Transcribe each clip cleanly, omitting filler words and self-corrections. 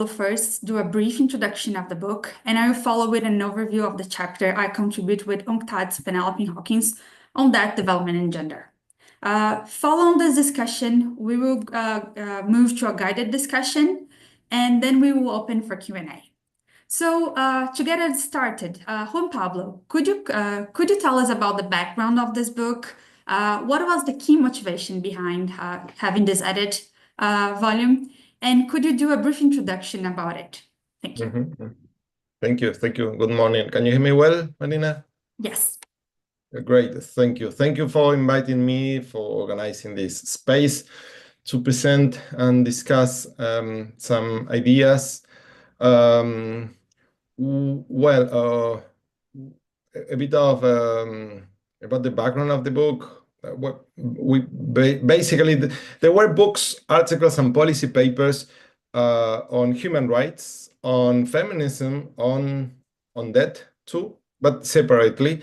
will first do a brief introduction of the book, and I will follow with an overview of the chapter I contribute with UNCTAD's Penelope Hawkins on that development and gender. Following this discussion, we will move to a guided discussion, and then we will open for Q&A. So to get it started, Juan Pablo, could you tell us about the background of this book? What was the key motivation behind having this added volume? And could you do a brief introduction about it? Thank you. Thank you. Good morning. Can you hear me well, Marina? Yes. Great. Thank you. Thank you for inviting me, for organizing this space to present and discuss some ideas. A bit of about the background of the book. Basically, there were books, articles, and policy papers on human rights, on feminism, on that too, but separately.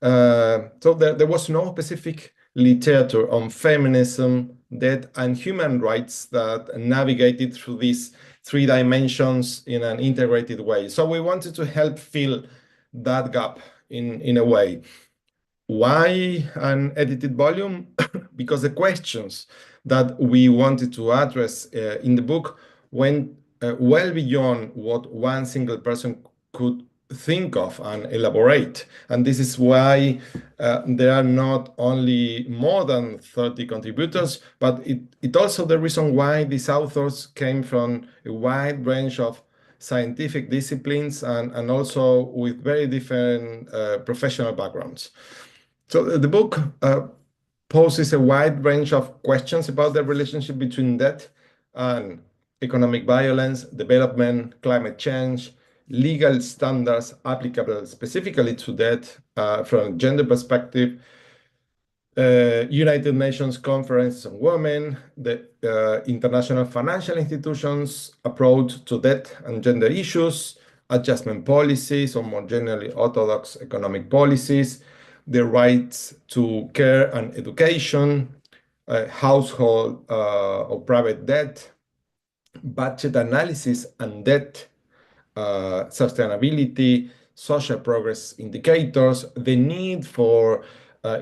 So there was no specific literature on feminism, that, and human rights that navigated through these three dimensions in an integrated way. So we wanted to help fill that gap in a way. Why an edited volume? Because the questions that we wanted to address in the book went well beyond what one single person could think of and elaborate. And this is why there are not only more than 30 contributors, but it also the reason why these authors came from a wide range of scientific disciplines and also with very different professional backgrounds. So the book poses a wide range of questions about the relationship between debt and economic violence, development, climate change, legal standards applicable specifically to debt from a gender perspective, United Nations Conference on Women, the international financial institutions' approach to debt and gender issues, adjustment policies, or more generally orthodox economic policies, the rights to care and education, household or private debt, budget analysis and debt, sustainability, social progress indicators, the need for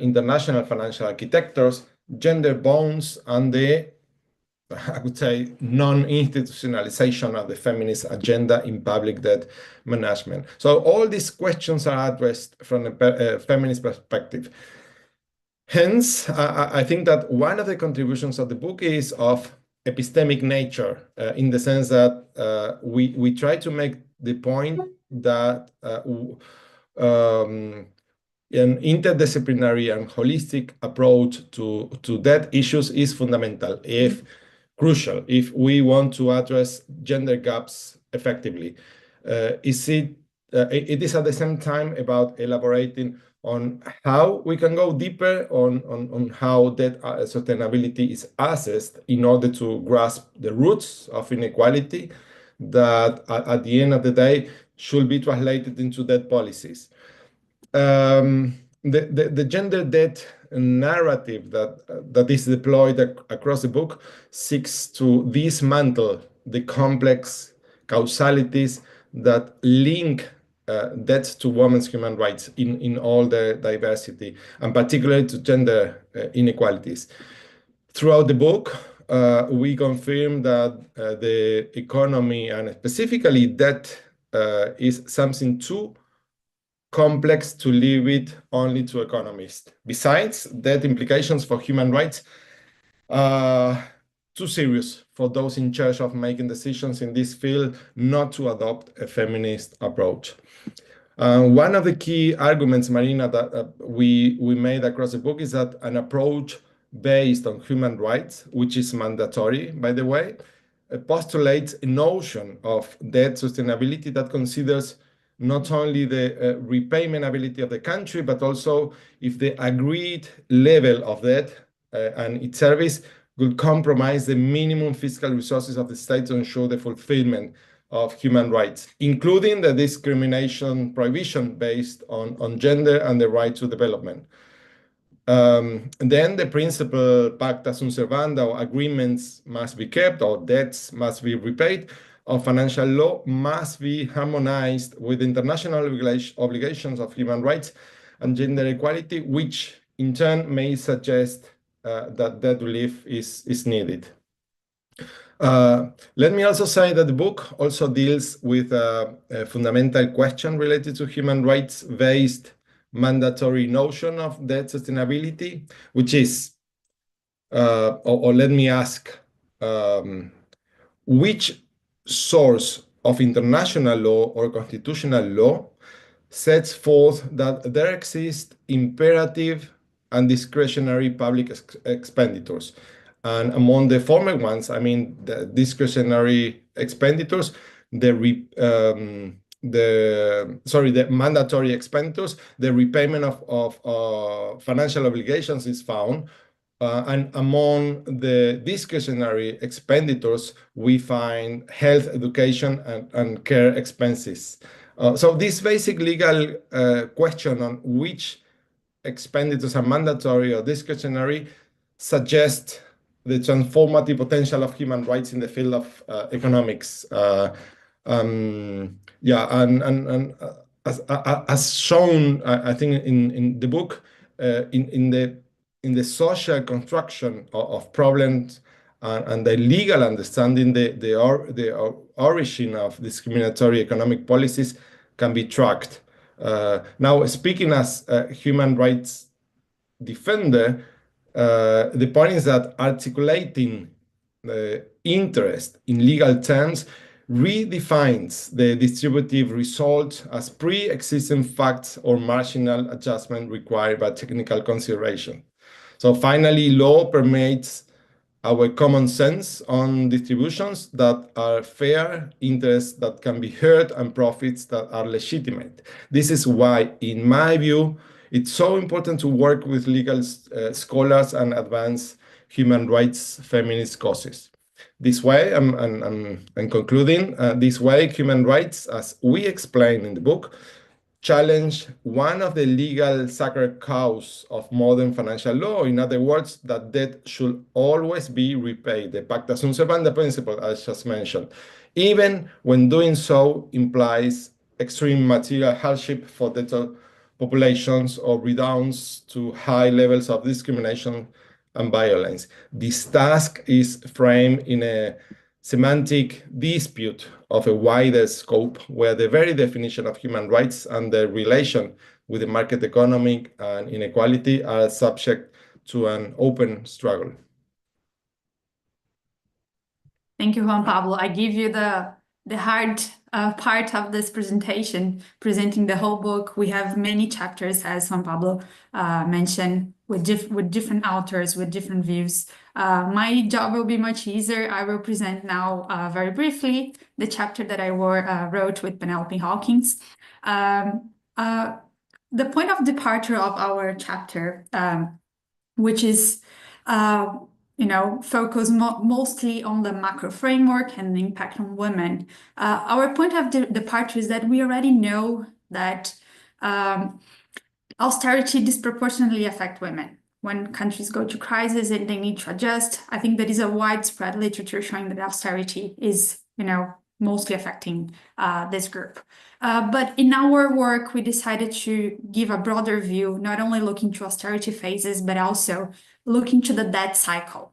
international financial architectures, gender bonds, and the, I would say, non-institutionalization of the feminist agenda in public debt management. So all these questions are addressed from a feminist perspective. Hence, I think that one of the contributions of the book is of epistemic nature, in the sense that we try to make the point that an interdisciplinary and holistic approach to debt issues is fundamental, if crucial, if we want to address gender gaps effectively. It is at the same time about elaborating on how we can go deeper on how debt sustainability is assessed in order to grasp the roots of inequality that at the end of the day should be translated into debt policies. The gender debt narrative that is deployed across the book seeks to dismantle the complex causalities that link debt to women's human rights in all their diversity, and particularly to gender inequalities. Throughout the book, we confirm that the economy, and specifically debt, is something too complex to leave it only to economists. Besides, debt implications for human rights are too serious for those in charge of making decisions in this field not to adopt a feminist approach. One of the key arguments, Marina, that we made across the book is that an approach based on human rights, which is mandatory, by the way, postulates a notion of debt sustainability that considers not only the repayment ability of the country, but also if the agreed level of debt and its service would compromise the minimum fiscal resources of the state to ensure the fulfillment of human rights, including the discrimination prohibition based on gender and the right to development. Then the principle pacta sunt servanda, or agreements must be kept or debts must be repaid, of financial law must be harmonized with international obligations of human rights and gender equality, which in turn may suggest that debt relief is needed. Let me also say that the book also deals with a fundamental question related to human rights-based mandatory notion of debt sustainability, which is, or let me ask, which source of international law or constitutional law sets forth that there exist imperative and discretionary public expenditures? And among the former ones, I mean, the discretionary expenditures, the mandatory expenditures, the repayment of financial obligations is found. And among the discretionary expenditures, we find health, education, and care expenses. So this basic legal question on which expenditures are mandatory or discretionary suggests the transformative potential of human rights in the field of economics. As shown, I think in the book, in the social construction of problems and the legal understanding, the origin of discriminatory economic policies can be tracked. Now, speaking as a human rights defender, the point is that articulating the interest in legal terms redefines the distributive result as pre-existing facts or marginal adjustment required by technical consideration. So finally, law permeates our common sense on distributions that are fair, interests that can be heard, and profits that are legitimate. This is why, in my view, it's so important to work with legal scholars and advance human rights feminist causes. This way, I'm concluding, this way, human rights, as we explain in the book, challenge one of the legal sacred cows of modern financial law. In other words, that debt should always be repaid, the pacta sunt servanda principle, as just mentioned, even when doing so implies extreme material hardship for debtor populations or redounds to high levels of discrimination and violence. This task is framed in a semantic dispute of a wider scope, where the very definition of human rights and the relation with the market economy and inequality are subject to an open struggle. Thank you, Juan Pablo. I give you the hard part of this presentation, presenting the whole book. We have many chapters, as Juan Pablo mentioned, with different authors, with different views. My job will be much easier. I will present now very briefly the chapter that I wrote with Penelope Hawkins. The point of departure of our chapter, which is focus mostly on the macro framework and the impact on women. Our point of departure is that we already know that austerity disproportionately affects women. When countries go to crisis and they need to adjust, I think there is a widespread literature showing that austerity is, mostly affecting this group. But in our work, we decided to give a broader view, not only looking to austerity phases, but also looking to the debt cycle.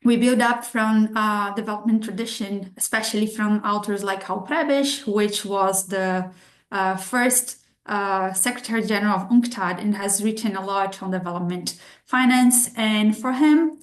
We build up from development tradition, especially from authors like Raul Prebisch, which was the first Secretary General of UNCTAD and has written a lot on development finance. And for him,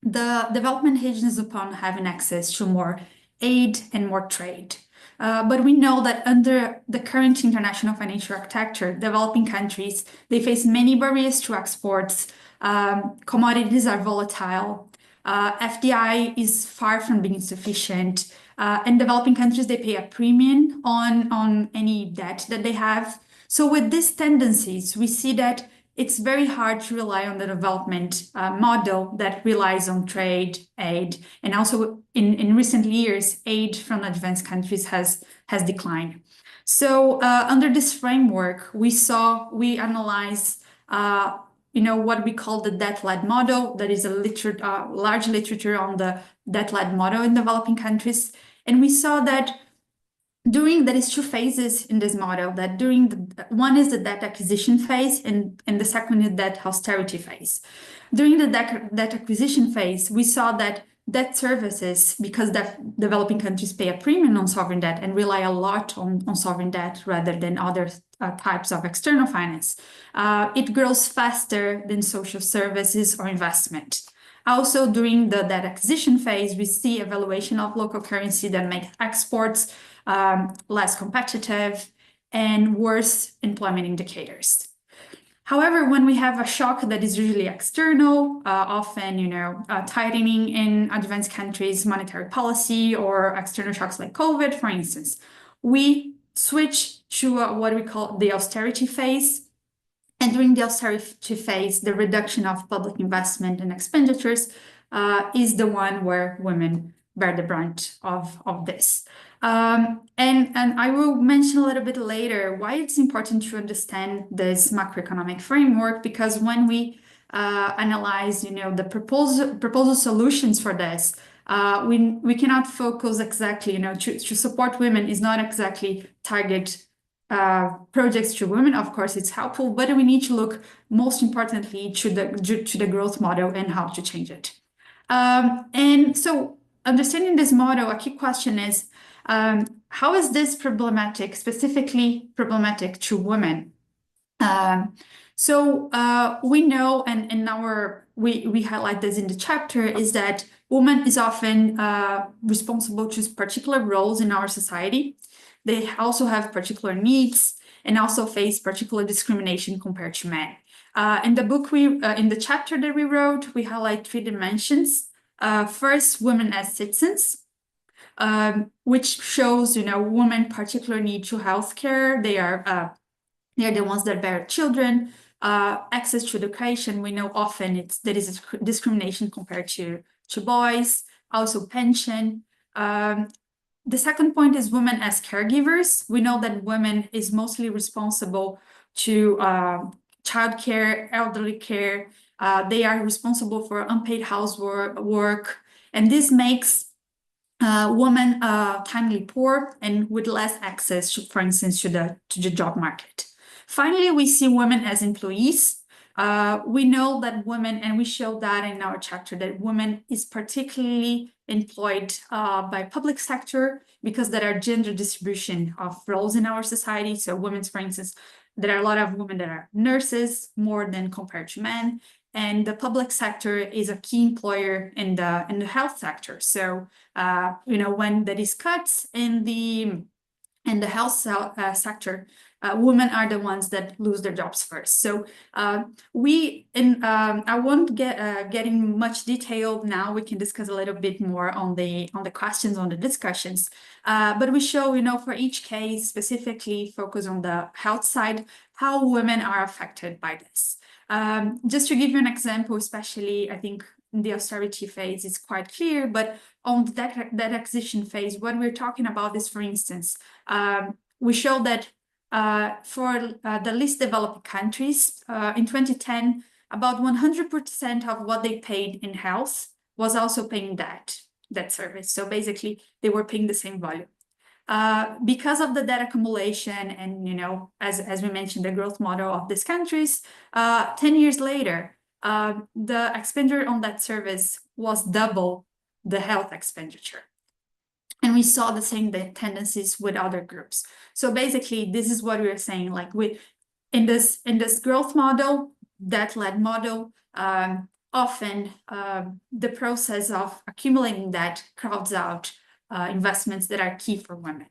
the development hinges upon having access to more aid and more trade. But we know that under the current international financial architecture, developing countries, they face many barriers to exports. Commodities are volatile. FDI is far from being sufficient. And developing countries, they pay a premium on any debt that they have. So with these tendencies, we see that it's very hard to rely on the development model that relies on trade, aid, and also in recent years, aid from advanced countries has declined. So under this framework, we analyze what we call the debt-led model. That is a large literature on the debt-led model in developing countries. And we saw that there is two phases in this model, that one is the debt acquisition phase and the second is debt austerity phase. During the debt acquisition phase, we saw that debt services, because developing countries pay a premium on sovereign debt and rely a lot on sovereign debt rather than other types of external finance, it grows faster than social services or investment. Also, during the debt acquisition phase, we see evaluation of local currency that makes exports less competitive and worse employment indicators. However, when we have a shock that is usually external, often, tightening in advanced countries' monetary policy or external shocks like COVID, for instance, we switch to what we call the austerity phase. And during the austerity phase, the reduction of public investment and expenditures is the one where women bear the brunt of this. And I will mention a little bit later why it's important to understand this macroeconomic framework, because when we analyze, the proposal solutions for this, we cannot focus exactly, to support women is not exactly target projects to women. Of course, it's helpful, but we need to look most importantly to the growth model and how to change it. And so, understanding this model, a key question is, how is this specifically problematic to women? We know, and we highlight this in the chapter, is that women is often responsible to particular roles in our society. They also have particular needs and also face particular discrimination compared to men. In the book, in the chapter that we wrote, we highlight 3 dimensions. First, women as citizens, which shows, women particular need to healthcare. They are the ones that bear children. Access to education, we know often there is a discrimination compared to boys. Also, pension. The second point is women as caregivers. We know that women is mostly responsible to childcare, elderly care. They are responsible for unpaid housework, and this makes women timely poor and with less access, for instance, to the job market. Finally, we see women as employees. We know that women, and we show that in our chapter, that women is particularly employed by public sector because there are gender distribution of roles in our society. So women, for instance, there are a lot of women that are nurses, more than compared to men. And the public sector is a key employer in the health sector. So, when there is cuts in the health sector, women are the ones that lose their jobs first. So I won't get in much detail now. We can discuss a little bit more on the questions, on the discussions. But we show, for each case, specifically focus on the health side, how women are affected by this. Just to give you an example, especially I think in the austerity phase, it's quite clear, but on that acquisition phase, what we're talking about is, for instance, we show that for the least developed countries, in 2010, about 100% of what they paid in health was also paying debt service. So basically, they were paying the same volume. Because of the debt accumulation and, as we mentioned, the growth model of these countries, 10 years later, the expenditure on that service was double the health expenditure. And we saw the same tendencies with other groups. So basically, this is what we are saying, like in this growth model, debt-led model, often the process of accumulating debt crowds out investments that are key for women.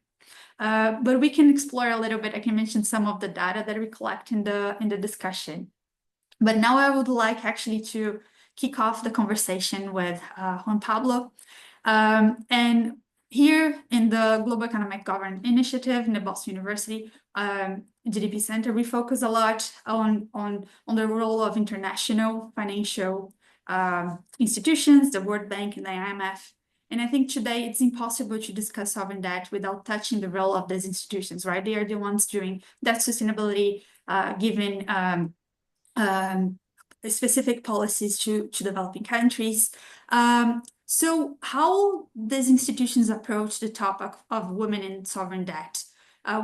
But we can explore a little bit. I can mention some of the data that we collect in the discussion. But now I would like actually to kick off the conversation with Juan Pablo. And here in the Global Economic Governance Initiative in the Boston University GDP Center, we focus a lot on the role of international financial institutions, the World Bank and the IMF. And I think today it's impossible to discuss sovereign debt without touching the role of these institutions, right? They are the ones doing debt sustainability, giving specific policies to developing countries. So how these institutions approach the topic of women in sovereign debt?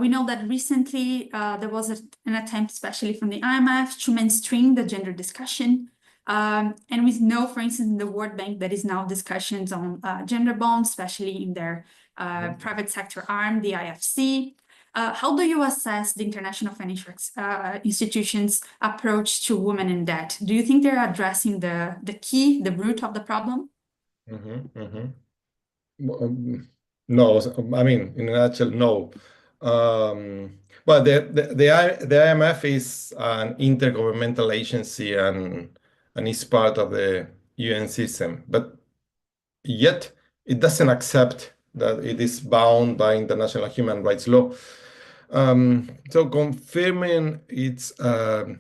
We know that recently there was an attempt, especially from the IMF, to mainstream the gender discussion. And we know, for instance, in the World Bank, there is now discussions on gender bonds, especially in their private sector arm, the IFC. How do you assess the international financial institutions' approach to women in debt? Do you think they're addressing the root of the problem? No, I mean, in a nutshell, no. Well, the IMF is an intergovernmental agency and is part of the UN system, but yet it doesn't accept that it is bound by international human rights law. So confirming its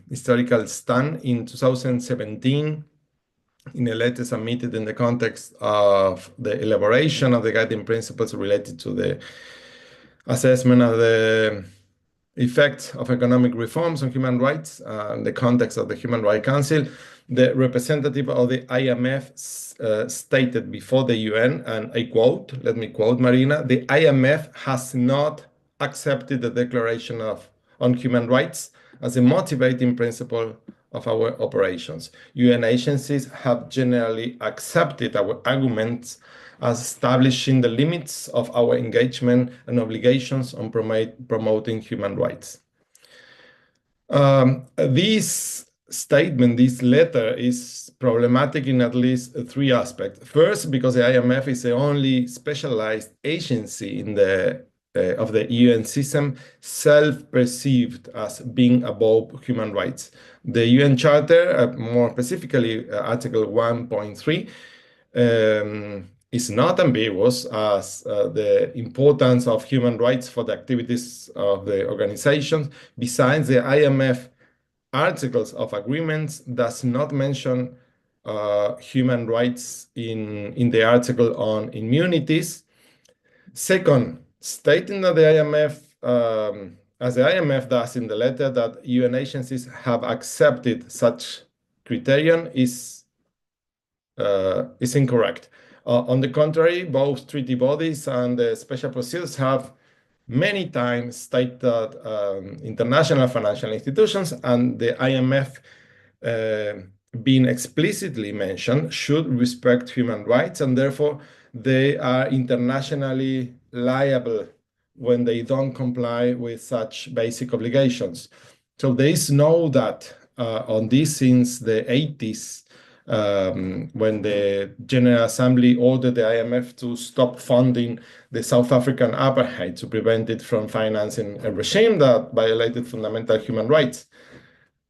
historical stand in 2017, in a letter submitted in the context of the elaboration of the guiding principles related to the assessment of the effect of economic reforms on human rights in the context of the Human Rights Council, the representative of the IMF stated before the UN, and I quote, let me quote Marina, the IMF has not accepted the Declaration on Human Rights as a motivating principle of our operations. UN agencies have generally accepted our arguments as establishing the limits of our engagement and obligations on promoting human rights. This statement, this letter, is problematic in at least three aspects. First, because the IMF is the only specialized agency in of the UN system self-perceived as being above human rights. The UN Charter, more specifically Article 1.3, is not ambiguous as the importance of human rights for the activities of the organizations. Besides, the IMF articles of agreements does not mention human rights in the article on immunities. Second, stating that the IMF, as the IMF does in the letter, that UN agencies have accepted such criterion is incorrect. On the contrary, both treaty bodies and the special procedures have many times stated that international financial institutions and the IMF being explicitly mentioned should respect human rights, and therefore they are internationally liable when they don't comply with such basic obligations. So there is no doubt on this since the 80s, when the General Assembly ordered the IMF to stop funding the South African apartheid to prevent it from financing a regime that violated fundamental human rights.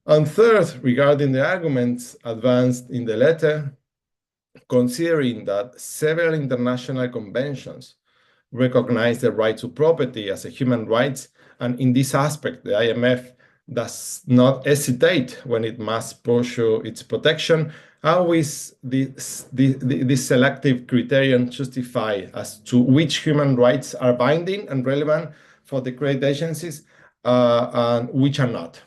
And third, regarding the arguments advanced in the letter, considering that several international conventions recognize the right to property as a human right, and in this aspect, the IMF does not hesitate when it must pursue its protection, how is this selective criterion justified as to which human rights are binding and relevant for the credit agencies and which are not?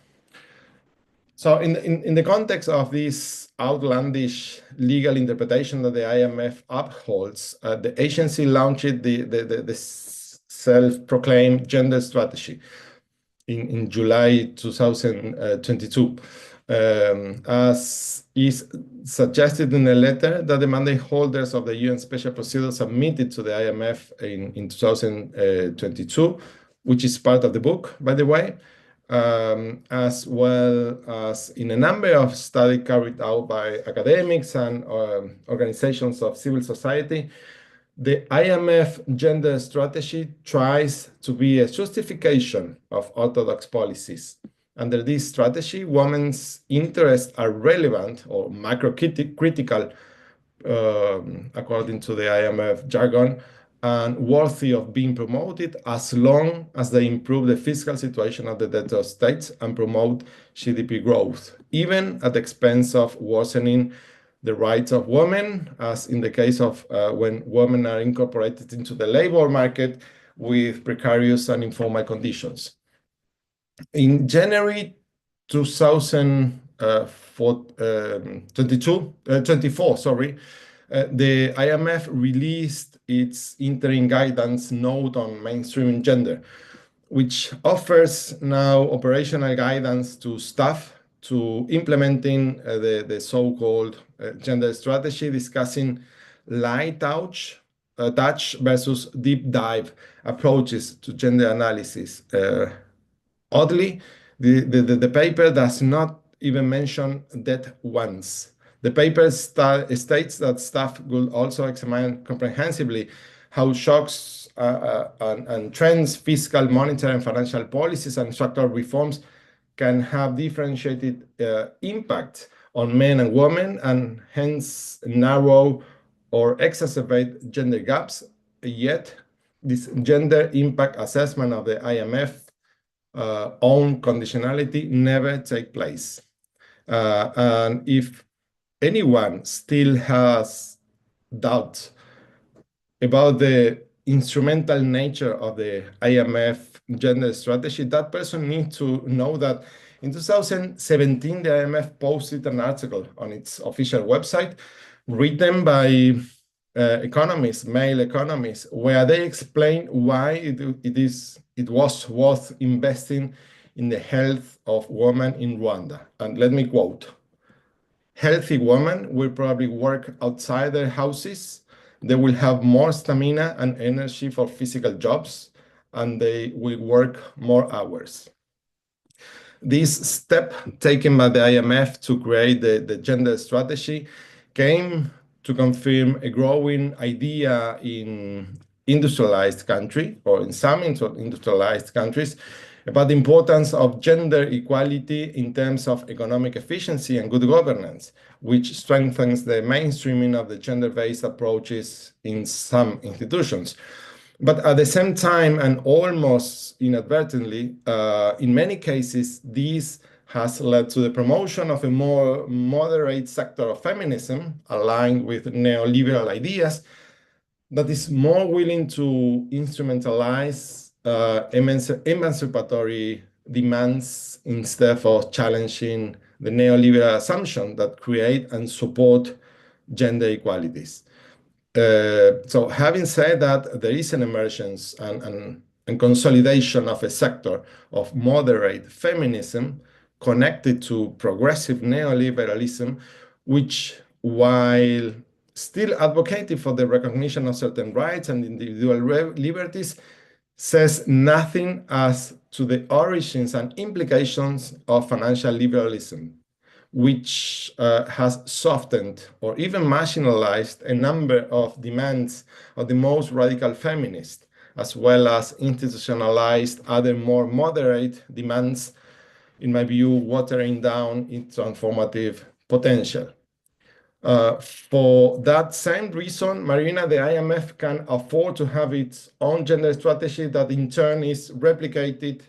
So in the context of this outlandish legal interpretation that the IMF upholds, the agency launched the self-proclaimed gender strategy in July 2022. As is suggested in a letter that the mandate holders of the UN Special Procedure submitted to the IMF in 2022, which is part of the book, by the way, as well as in a number of studies carried out by academics and organizations of civil society. The IMF gender strategy tries to be a justification of orthodox policies. Under this strategy, women's interests are relevant or macro-critical, according to the IMF jargon, and worthy of being promoted as long as they improve the fiscal situation of the debtor states and promote GDP growth, even at the expense of worsening the rights of women, as in the case of when women are incorporated into the labor market with precarious and informal conditions. In January 2000, 24, sorry, the IMF released its interim guidance note on mainstreaming gender, which offers now operational guidance to staff to implementing the so-called gender strategy, discussing light touch versus deep dive approaches to gender analysis. Oddly, the paper does not even mention that once. The paper states that staff will also examine comprehensively how shocks and trends, fiscal, monetary, and financial policies and structural reforms can have differentiated impact on men and women, and hence narrow or exacerbate gender gaps. Yet, this gender impact assessment of the IMF own conditionality never take place. And if anyone still has doubt about the instrumental nature of the IMF gender strategy, that person needs to know that in 2017, the IMF posted an article on its official website written by economists, male economists, where they explain why it was worth investing in the health of women in Rwanda. And let me quote: healthy women will probably work outside their houses. They will have more stamina and energy for physical jobs, and they will work more hours. This step taken by the IMF to create the gender strategy came to confirm a growing idea in industrialized countries, or in some industrialized countries, about the importance of gender equality in terms of economic efficiency and good governance, which strengthens the mainstreaming of the gender-based approaches in some institutions. But at the same time, and almost inadvertently, in many cases, this has led to the promotion of a more moderate sector of feminism aligned with neoliberal ideas that is more willing to instrumentalize emancipatory demands instead of challenging the neoliberal assumption that create and support gender equalities. So having said that, there is an emergence and consolidation of a sector of moderate feminism connected to progressive neoliberalism, which, while still advocating for the recognition of certain rights and individual liberties, says nothing as to the origins and implications of financial liberalism, which has softened or even marginalized a number of demands of the most radical feminists, as well as institutionalized other more moderate demands, in my view, watering down its transformative potential. For that same reason, Marina, the IMF can afford to have its own gender strategy that in turn is replicated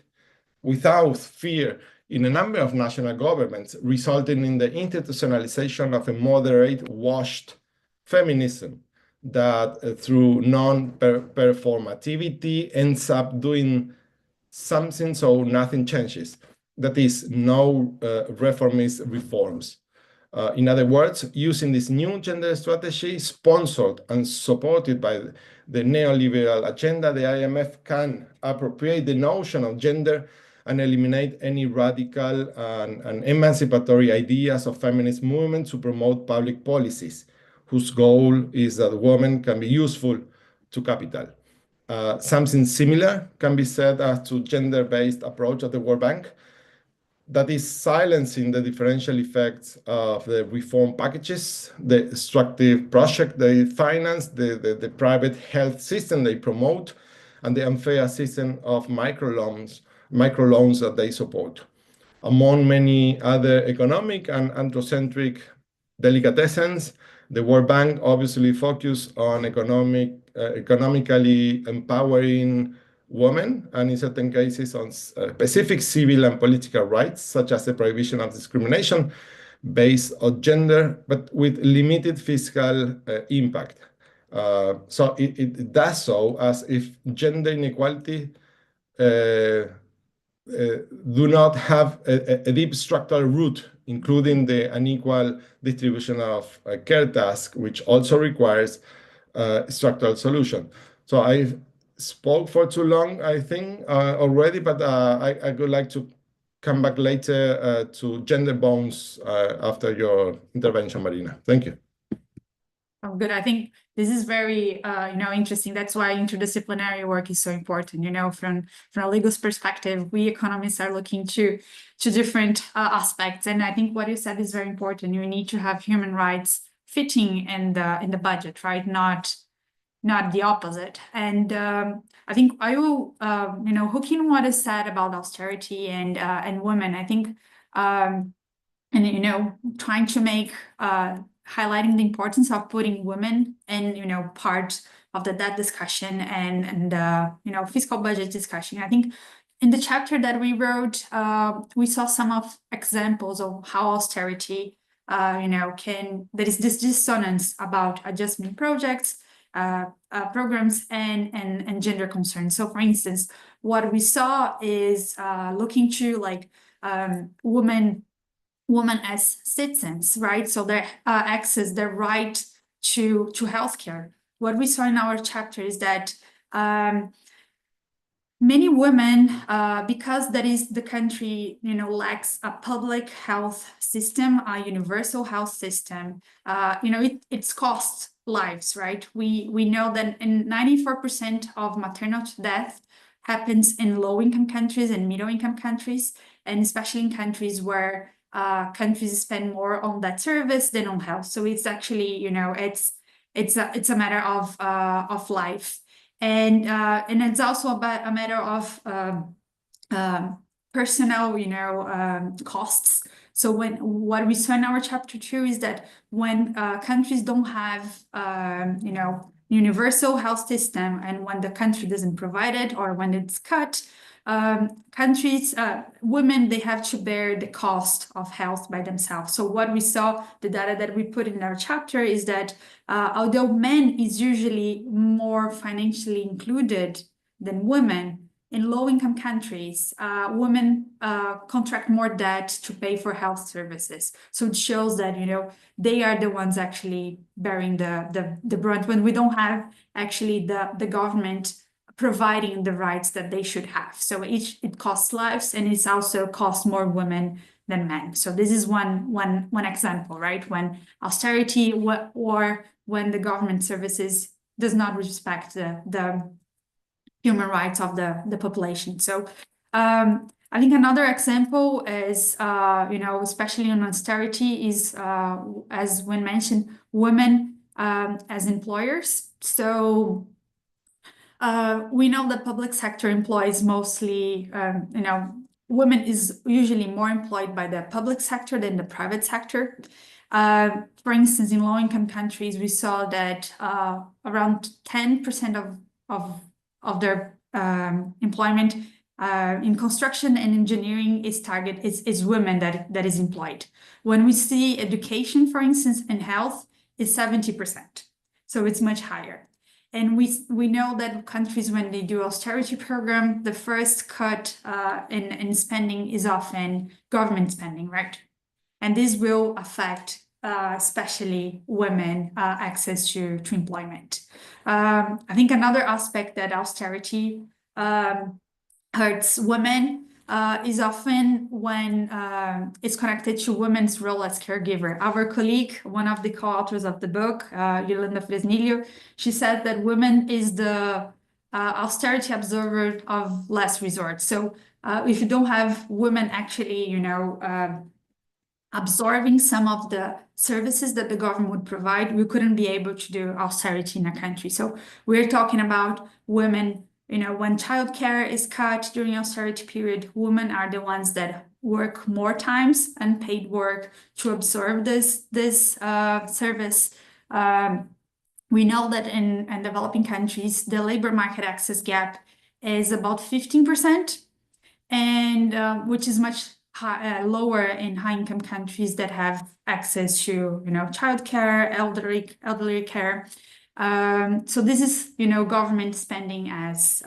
without fear in a number of national governments, resulting in the institutionalization of a moderate, washed feminism that through non-performativity ends up doing something so nothing changes. That is, no reformist reforms. In other words, using this new gender strategy, sponsored and supported by the neoliberal agenda, the IMF can appropriate the notion of gender and eliminate any radical and emancipatory ideas of feminist movement to promote public policies, whose goal is that women can be useful to capital. Something similar can be said as to gender-based approach at the World Bank, that is silencing the differential effects of the reform packages, the extractive project they finance, the private health system they promote, and the unfair system of microloans that they support. Among many other economic and anthrocentric delicatessens, the World Bank obviously focused on economically empowering women, and in certain cases on specific civil and political rights, such as the prohibition of discrimination based on gender, but with limited fiscal impact. So it does so as if gender inequality do not have a deep structural root including the unequal distribution of care tasks, which also requires structural solution. So I spoke for too long, I think, already, but I would like to come back later to gender bonds after your intervention, Marina. Thank you. Oh, good. I think this is very, interesting. That's why interdisciplinary work is so important. From a legal perspective, we economists are looking to different aspects, and I think what you said is very important. You need to have human rights fitting in the budget, right? Not the opposite. And I think I will, hooking what is said about austerity and women. I think, trying to make highlighting the importance of putting women in, part of the debt discussion and fiscal budget discussion. I think in the chapter that we wrote, we saw some of examples of how austerity, there is this dissonance about adjustment projects, programs and gender concerns. So for instance, what we saw is looking to women as citizens, right? So their access, their right to healthcare. What we saw in our chapter is that many women, because that is the country, lacks a public health system, a universal health system, it's cost lives, right? We know that in 94% of maternal death happens in low-income countries and middle-income countries, and especially in countries where countries spend more on that service than on health. So it's actually, it's a matter of life. And it's also about a matter of personnel, costs. So what we saw in our chapter 2 is that when countries don't have, universal health system, and when the country doesn't provide it, or when it's cut, countries, women, they have to bear the cost of health by themselves. So what we saw, the data that we put in our chapter is that although men is usually more financially included than women, in low-income countries, women contract more debt to pay for health services. So it shows that, they are the ones actually bearing the brunt when we don't have actually the government providing the rights that they should have. So it costs lives, and it's also costs more women than men. So this is one example, right? When austerity or when the government services does not respect the human rights of the population. So I think another example is, especially on austerity, is, as when mentioned, women as employers. So we know that public sector employs mostly, women is usually more employed by the public sector than the private sector. For instance, in low-income countries, we saw that around 10% of their employment in construction and engineering is women that is employed. When we see education, for instance, and health, is 70%. So it's much higher. And we know that countries, when they do austerity program, the first cut in spending is often government spending, right? And this will affect especially women access to employment. I think another aspect that austerity hurts women is often when it's connected to women's role as caregiver. Our colleague, one of the co-authors of the book, Yolanda Fresnillo, she said that women is the austerity observer of last resort. So if you don't have women actually, absorbing some of the services that the government would provide, we couldn't be able to do austerity in a country. So we're talking about women, when childcare is cut during austerity period, women are the ones that work more times, unpaid work, to absorb this service. We know that in developing countries, the labor market access gap is about 15%, and which is much lower in high-income countries that have access to, childcare, elderly care. So this is, government spending as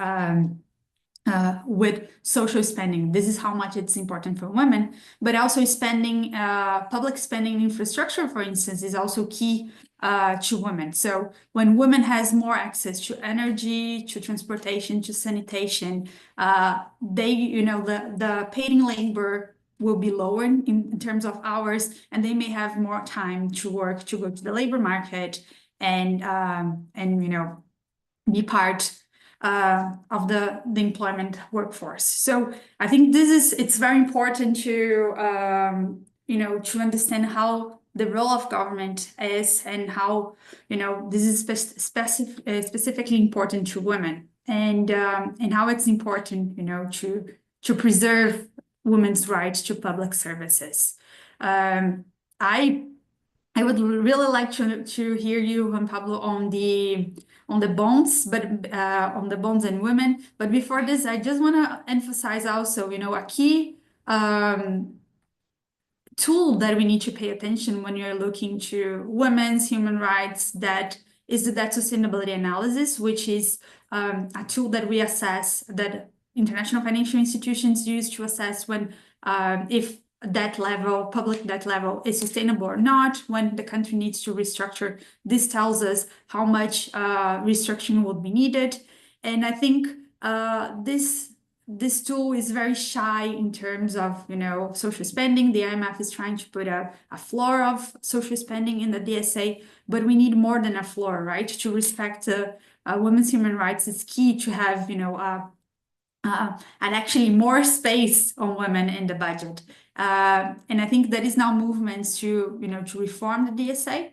with social spending. This is how much it's important for women, but also spending, public spending infrastructure, for instance, is also key to women. So when women has more access to energy, to transportation, to sanitation, they, the paid in labor will be lower in terms of hours, and they may have more time to work, to go to the labor market and be part of the employment workforce. So I think it's very important to to understand how the role of government is, and how this is specifically important to women, and how it's important to preserve women's rights to public services. I would really like to hear you, Juan Pablo, on the bonds, but on the bonds and women. But before this, I just want to emphasize also, a key tool that we need to pay attention when you're looking to women's human rights, that is the debt sustainability analysis, which is a tool that we assess, that international financial institutions use to assess when if debt level, public debt level, is sustainable or not, when the country needs to restructure. This tells us how much restructuring would be needed. And I think this tool is very shy in terms of social spending. The IMF is trying to put a floor of social spending in the DSA, but we need more than a floor, right? To respect women's human rights, it's key to have and actually more space on women in the budget. And I think there is now movements to to reform the DSA,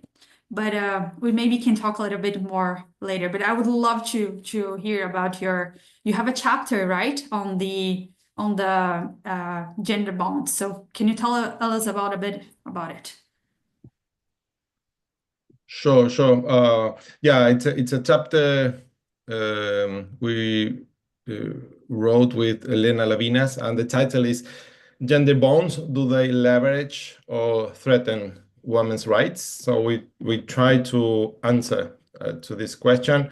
but we maybe can talk a little bit more later. But I would love to hear about you have a chapter, right, on the gender bonds. So can you tell us about a bit about it? Sure. Yeah, it's a chapter we wrote with Elena Lavinas, and the title is "Gender Bonds: Do They Leverage or Threaten Women's Rights?" So we try to answer to this question.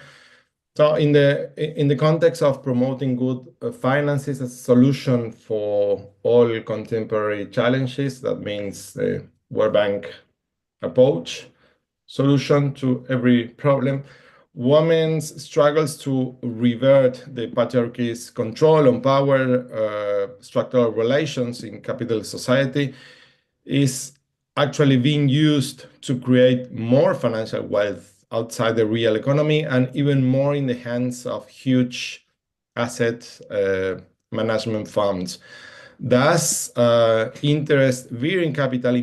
So in the context of promoting good finances as a solution for all contemporary challenges, that means the World Bank approach, solution to every problem, women's struggles to revert the patriarchy's control on power, structural relations in capitalist society, is actually being used to create more financial wealth outside the real economy, and even more in the hands of huge asset management funds. Thus, interest veering capital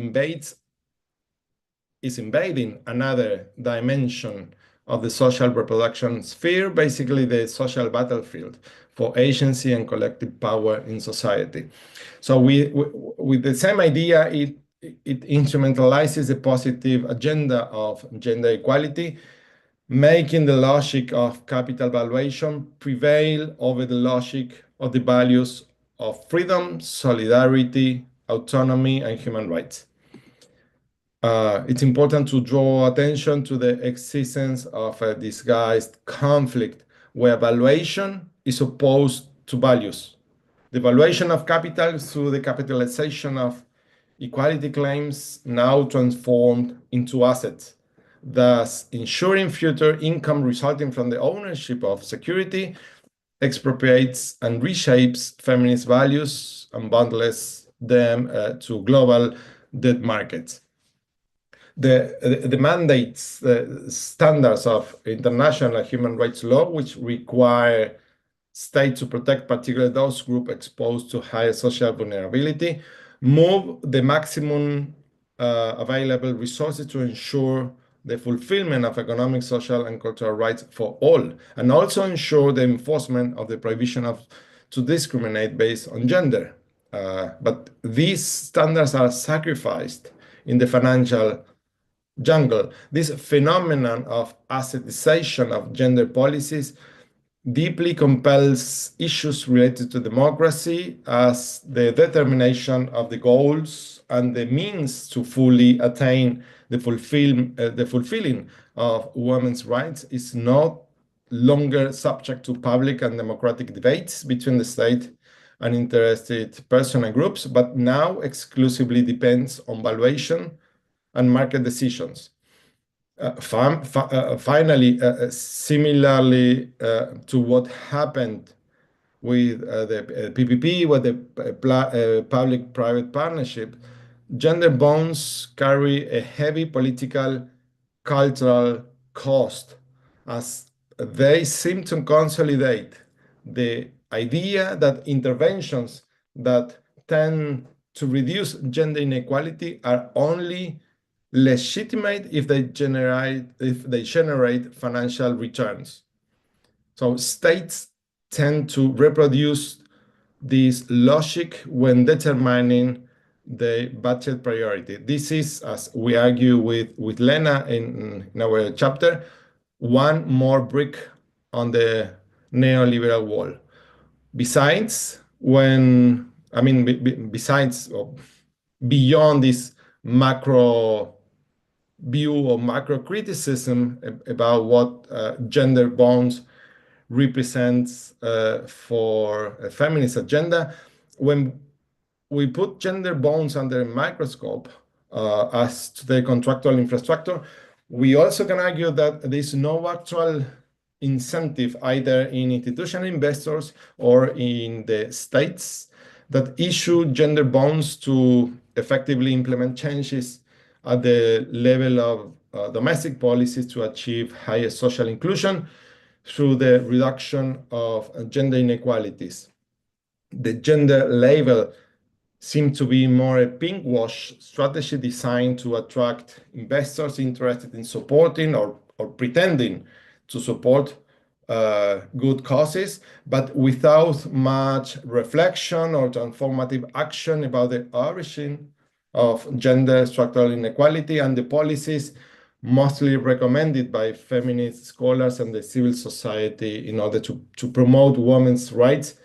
is invading another dimension of the social reproduction sphere, basically the social battlefield for agency and collective power in society. So with the same idea, it instrumentalizes the positive agenda of gender equality, making the logic of capital valuation prevail over the logic of the values of freedom, solidarity, autonomy, and human rights. It's important to draw attention to the existence of a disguised conflict where valuation is opposed to values. The valuation of capital through the capitalization of equality claims now transformed into assets, thus ensuring future income resulting from the ownership of security, expropriates and reshapes feminist values and bundles them to global debt markets. The mandates, the standards of international human rights law, which require states to protect particularly those groups exposed to higher social vulnerability, move the maximum available resources to ensure the fulfillment of economic, social, and cultural rights for all, and also ensure the enforcement of the prohibition to discriminate based on gender. But these standards are sacrificed in the financial jungle. This phenomenon of assetization of gender policies deeply compels issues related to democracy as the determination of the goals and the means to fully attain the fulfilling of women's rights is not longer subject to public and democratic debates between the state and interested persons and groups, but now exclusively depends on valuation and market decisions. Finally, similarly to what happened with the PPP, with the public-private partnership, gender bonds carry a heavy political, cultural cost as they seem to consolidate the idea that interventions that tend to reduce gender inequality are only legitimate if they generate financial returns. So states tend to reproduce this logic when determining the budget priority. This is, as we argue with Lena in our chapter, one more brick on the neoliberal wall. Besides, besides or beyond this macro view or macro criticism about what gender bonds represents for a feminist agenda, when we put gender bonds under a microscope as to the contractual infrastructure, we also can argue that there is no actual incentive either in institutional investors or in the states that issue gender bonds to effectively implement changes at the level of domestic policies to achieve higher social inclusion through the reduction of gender inequalities. The gender label seemed to be more a pink-wash strategy designed to attract investors interested in supporting or pretending to support good causes, but without much reflection or transformative action about the origin of gender structural inequality and the policies mostly recommended by feminist scholars and the civil society in order to promote women's rights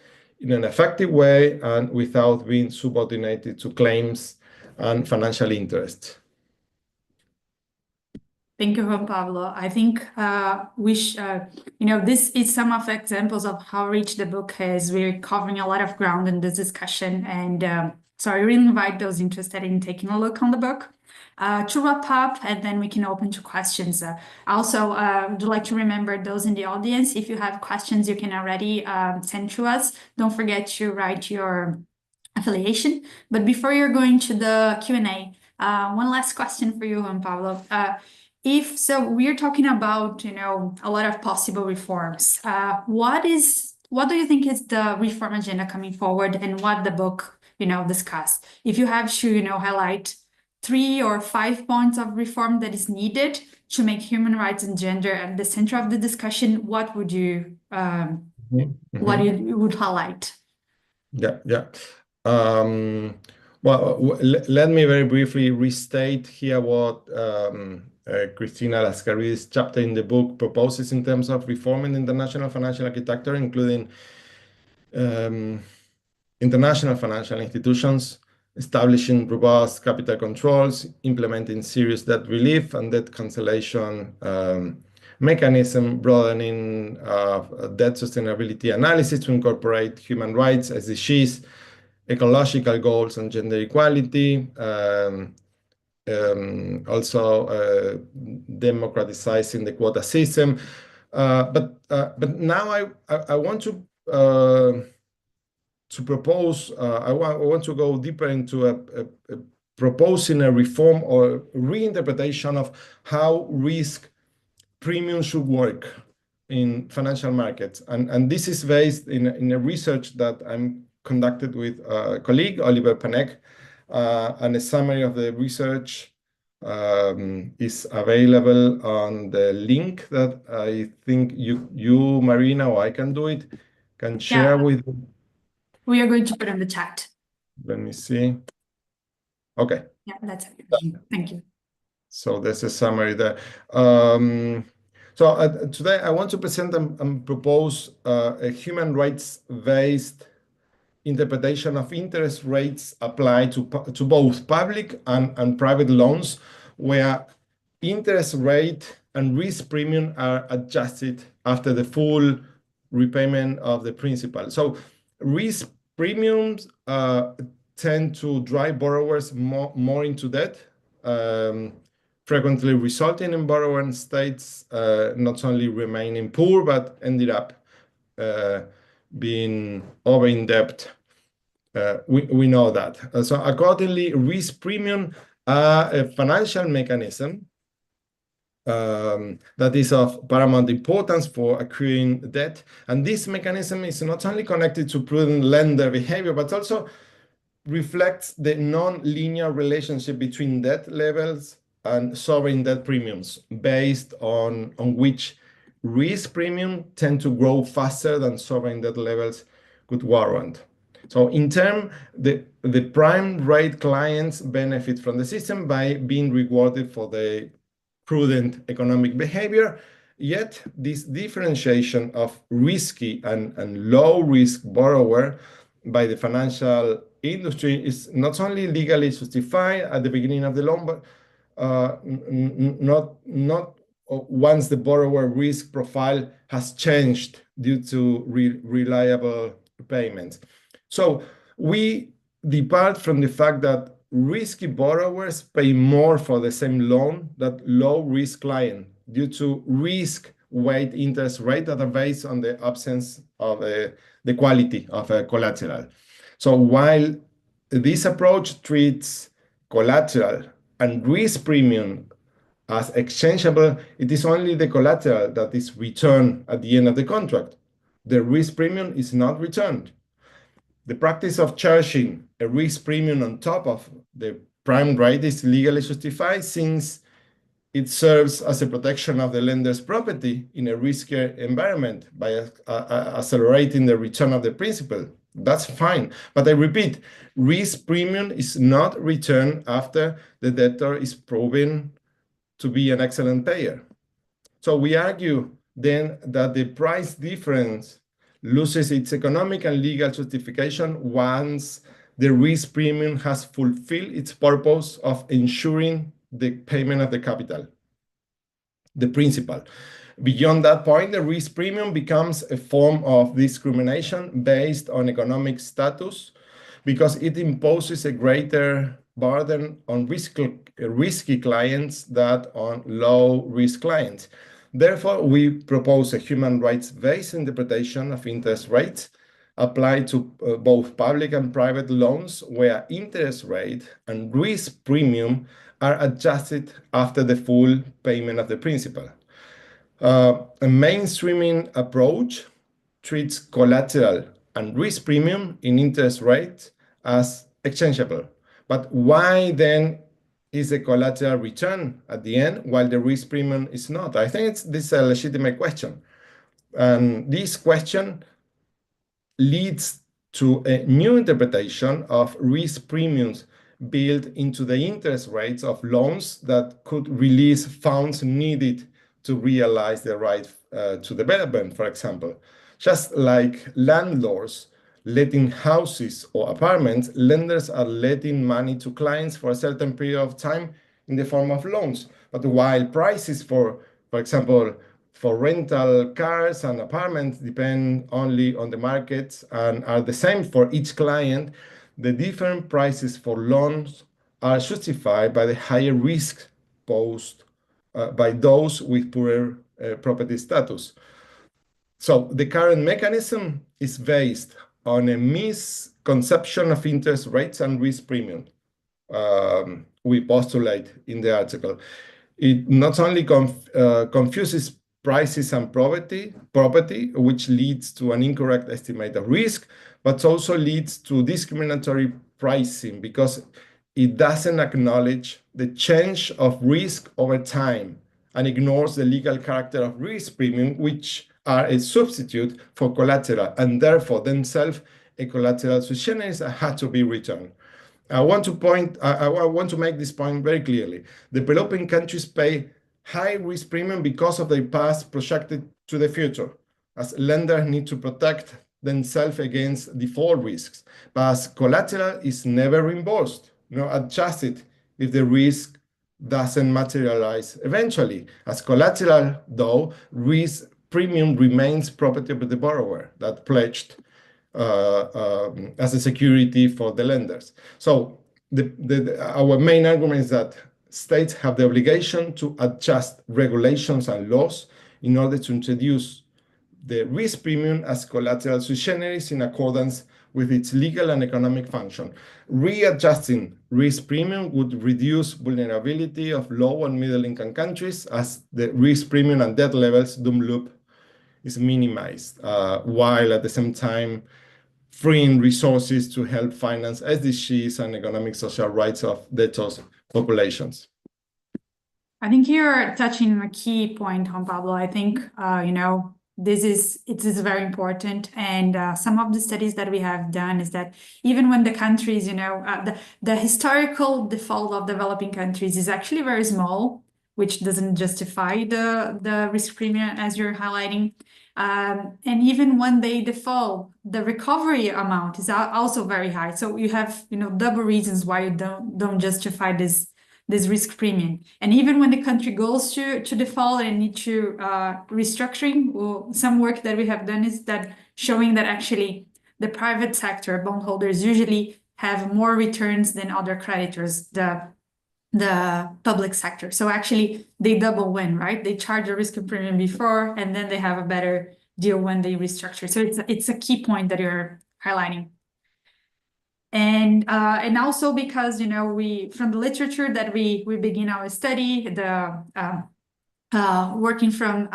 in an effective way and without being subordinated to claims and financial interest. Thank you, Juan Pablo. I think this is some of the examples of how rich the book is. We're covering a lot of ground in this discussion, and so I really invite those interested in taking a look on the book. To wrap up, and then we can open to questions. Also, would like to remember those in the audience, if you have questions, you can already send to us. Don't forget to write your affiliation. But before you're going to the Q&A, one last question for you, Juan Pablo. We're talking about, a lot of possible reforms. What do you think is the reform agenda coming forward, and what the book, discussed? If you have to, highlight 3 or 5 points of reform that is needed to make human rights and gender at the center of the discussion, what would you what you would highlight? Yeah. Let me very briefly restate here what Cristina Lascari's chapter in the book proposes in terms of reforming international financial architecture, including international financial institutions, establishing robust capital controls, implementing serious debt relief and debt cancellation mechanism, broadening debt sustainability analysis to incorporate human rights, SDGs, ecological goals, and gender equality. Also democratizing the quota system. But now I want to propose, I want to go deeper into proposing a reform or reinterpretation of how risk premium should work in financial markets. And this is based in a research that I'm conducted with a colleague, Oliver Panek, and a summary of the research is available on the link that I think you Marina, or I can do it, can share with. We are going to put in the chat. Let me see. Okay. Yeah, that's it. Thank you. So there's a summary there. Today I want to present and propose a human rights-based interpretation of interest rates applied to both public and private loans, where interest rate and risk premium are adjusted after the full repayment of the principal. So risk premiums tend to drive borrowers more into debt, frequently resulting in borrower states not only remaining poor, but ended up being over-in-debt. We know that. So accordingly, risk premium are a financial mechanism that is of paramount importance for accruing debt. And this mechanism is not only connected to prudent lender behavior, but also reflects the non-linear relationship between debt levels and sovereign debt premiums, based on which risk premium tend to grow faster than sovereign debt levels could warrant. So in turn, the prime rate clients benefit from the system by being rewarded for the prudent economic behavior. Yet this differentiation of risky and low risk borrower by the financial industry is not only legally justified at the beginning of the loan, but not once the borrower risk profile has changed due to reliable payments. So we depart from the fact that risky borrowers pay more for the same loan than low-risk client due to risk-weight interest rate that are based on the absence of the quality of a collateral. So while this approach treats collateral and risk premium as exchangeable, it is only the collateral that is returned at the end of the contract. The risk premium is not returned. The practice of charging a risk premium on top of the prime rate is legally justified, since it serves as a protection of the lender's property in a riskier environment by accelerating the return of the principal. That's fine. But I repeat, risk premium is not returned after the debtor is proven to be an excellent payer. So we argue then that the price difference loses its economic and legal justification once the risk premium has fulfilled its purpose of ensuring the payment of the capital, the principal. Beyond that point, the risk premium becomes a form of discrimination based on economic status, because it imposes a greater burden on risky clients than on low-risk clients. Therefore, we propose a human rights-based interpretation of interest rates applied to both public and private loans, where interest rate and risk premium are adjusted after the full payment of the principal. A mainstreaming approach treats collateral and risk premium in interest rate as exchangeable. But why then is the collateral return at the end while the risk premium is not? I think this is a legitimate question. And this question leads to a new interpretation of risk premiums built into the interest rates of loans that could release funds needed to realize the right to development, for example. Just like landlords letting houses or apartments, lenders are letting money to clients for a certain period of time in the form of loans. But while prices for example, for rental cars and apartments depend only on the markets and are the same for each client, the different prices for loans are justified by the higher risk posed by those with poorer property status. So the current mechanism is based on a misconception of interest rates and risk premium. We postulate in the article. It not only confuses prices and property, which leads to an incorrect estimate of risk, but also leads to discriminatory pricing because it doesn't acknowledge the change of risk over time and ignores the legal character of risk premium, which are a substitute for collateral and therefore themselves a collateral sui generis that had to be returned. I want to make this point very clearly. Developing countries pay high risk premium because of their past projected to the future, as lenders need to protect themselves against default risks. But as collateral is never reimbursed, nor adjusted if the risk doesn't materialize eventually. As collateral, though, risk premium remains property of the borrower that pledged as a security for the lenders. So our main argument is that states have the obligation to adjust regulations and laws in order to introduce the risk premium as collateral sui generis in accordance with its legal and economic function. Readjusting risk premium would reduce vulnerability of low and middle income countries as the risk premium and debt levels doom loop is minimized, while at the same time freeing resources to help finance SDGs and economic social rights of debtors populations. I think you're touching on a key point, Juan Pablo. I think, it is very important. And some of the studies that we have done is that even when the countries, the historical default of developing countries is actually very small, which doesn't justify the risk premium as you're highlighting. And even when they default, the recovery amount is also very high. So you have, double reasons why you don't justify this risk premium. And even when the country goes to default and need to restructuring, well, some work that we have done is that showing that actually the private sector bondholders usually have more returns than other creditors, the public sector. So actually they double win, right? They charge a risk premium before, and then they have a better deal when they restructure. So it's a key point that you're highlighting. And also because, we, from the literature that we begin our study, working from,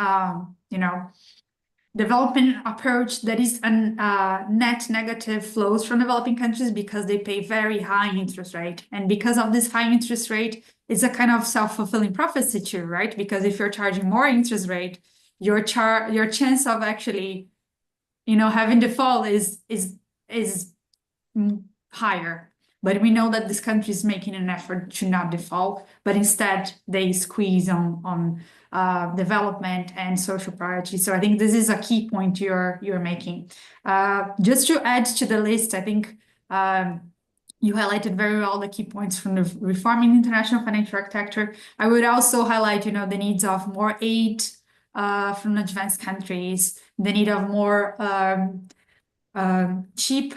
development approach that is net negative flows from developing countries because they pay very high interest rate. And because of this high interest rate, it's a kind of self-fulfilling prophecy too, right? Because if you're charging more interest rate, your chance of actually, having default is higher. But we know that this country is making an effort to not default, but instead they squeeze on development and social priorities. So I think this is a key point you're making. Just to add to the list, I think you highlighted very well the key points from the reforming international financial architecture. I would also highlight, the needs of more aid from advanced countries, the need of more cheap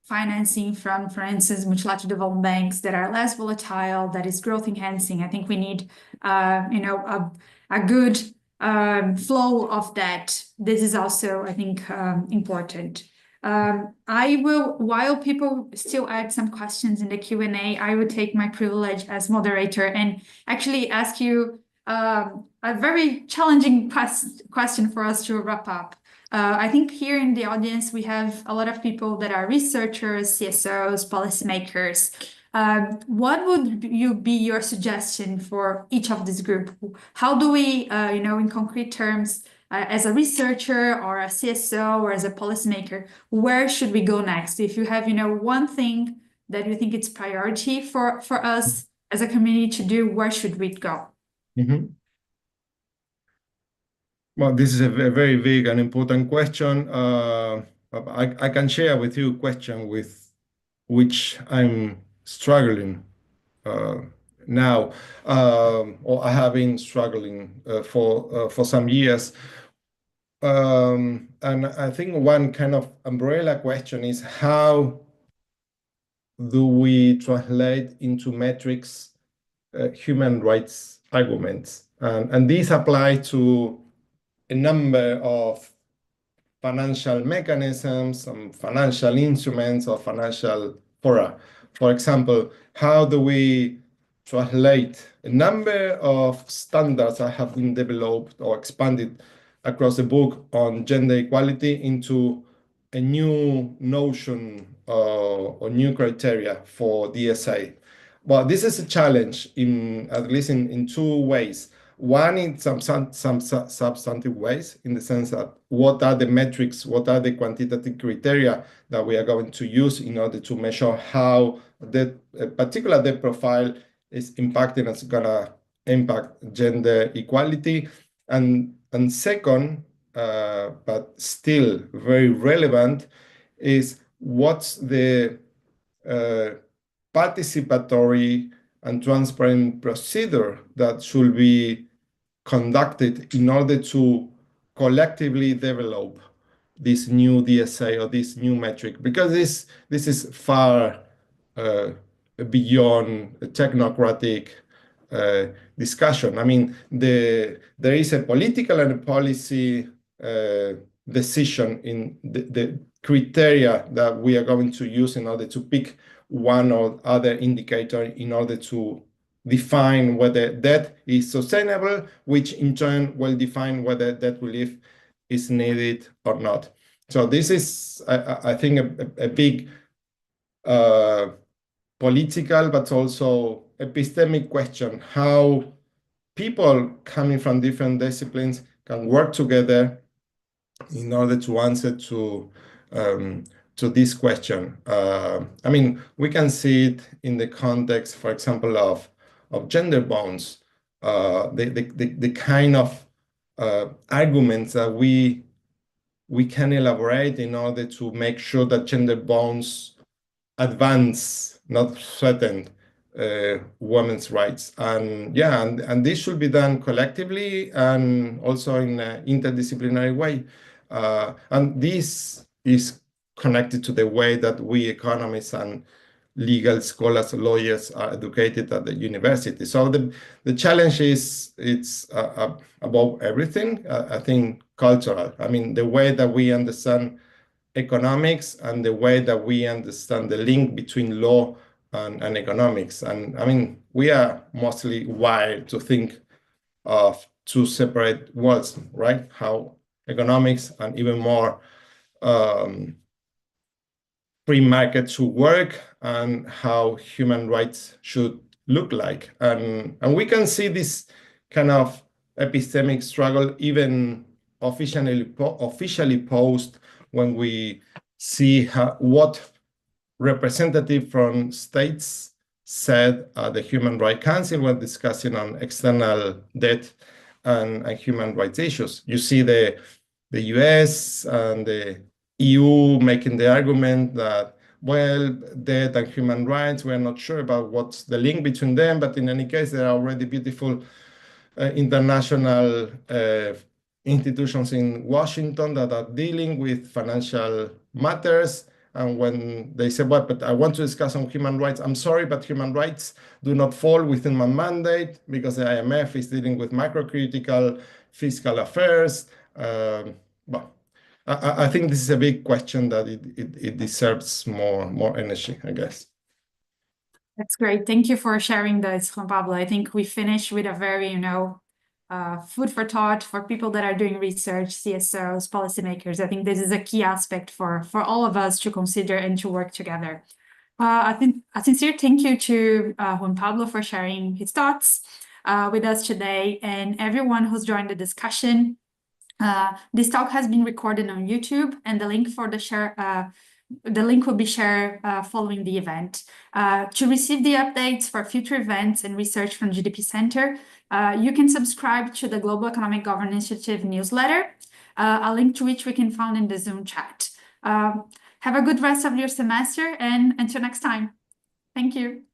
financing from, for instance, multilateral development banks that are less volatile, that is growth enhancing. I think we need, a good flow of that. This is also, I think, important. I will, while people still add some questions in the Q&A, I would take my privilege as moderator and actually ask you a very challenging question for us to wrap up. I think here in the audience, we have a lot of people that are researchers, CSOs, policymakers. What would be your suggestion for each of this group? How do we, in concrete terms, as a researcher or a CSO or as a policymaker, where should we go next? If you have, one thing that you think it's priority for us as a community to do, where should we go? Mm-hmm. Well, this is a very big and important question. I can share with you a question with which I'm struggling now, or I have been struggling for some years. And I think one kind of umbrella question is how do we translate into metrics human rights arguments? And these apply to a number of financial mechanisms, some financial instruments or financial fora. For example, how do we translate a number of standards that have been developed or expanded across the book on gender equality into a new notion or new criteria for DSA? Well, this is a challenge at least in two ways. One, in some substantive ways, in the sense that what are the metrics, what are the quantitative criteria that we are going to use in order to measure how that particular debt profile is impacting, it's gonna impact gender equality. And second, but still very relevant, is what's the participatory and transparent procedure that should be conducted in order to collectively develop this new DSA or this new metric, because this is far beyond a technocratic discussion. I mean, there is a political and a policy decision in the criteria that we are going to use in order to pick one or other indicator in order to define whether that is sustainable, which in turn will define whether that relief is needed or not. So this is, I think, a big political, but also epistemic question, how people coming from different disciplines can work together in order to answer to this question. I mean, we can see it in the context, for example, of gender bonds, the kind of arguments that we can elaborate in order to make sure that gender bonds advance, not threaten women's rights. And yeah, and this should be done collectively and also in an interdisciplinary way. And this is connected to the way that we economists and legal scholars, lawyers are educated at the university. So the challenge is it's above everything, I think, cultural. I mean, the way that we understand economics and the way that we understand the link between law and economics. And I mean, we are mostly wired to think of two separate worlds, right? How economics and even more free market should work and how human rights should look like. And we can see this kind of epistemic struggle even officially posed when we see what representative from states said at the Human Rights Council when discussing on external debt and human rights issues. You see the US and the EU making the argument that, well, debt and human rights, we're not sure about what's the link between them, but in any case, there are already beautiful international institutions in Washington that are dealing with financial matters. And when they say, well, but I want to discuss on human rights, I'm sorry, but human rights do not fall within my mandate because the IMF is dealing with macrocritical fiscal affairs. Well, I think this is a big question that it deserves more energy, I guess. That's great. Thank you for sharing this, Juan Pablo. I think we finished with a very, food for thought for people that are doing research, CSOs, policymakers. I think this is a key aspect for all of us to consider and to work together. I think a sincere thank you to Juan Pablo for sharing his thoughts with us today, and everyone who's joined the discussion. This talk has been recorded on YouTube, and the link for the link will be shared following the event. To receive the updates for future events and research from GDP Center, you can subscribe to the Global Economic Governance Initiative newsletter, a link to which we can find in the Zoom chat. Have a good rest of your semester, and until next time. Thank you.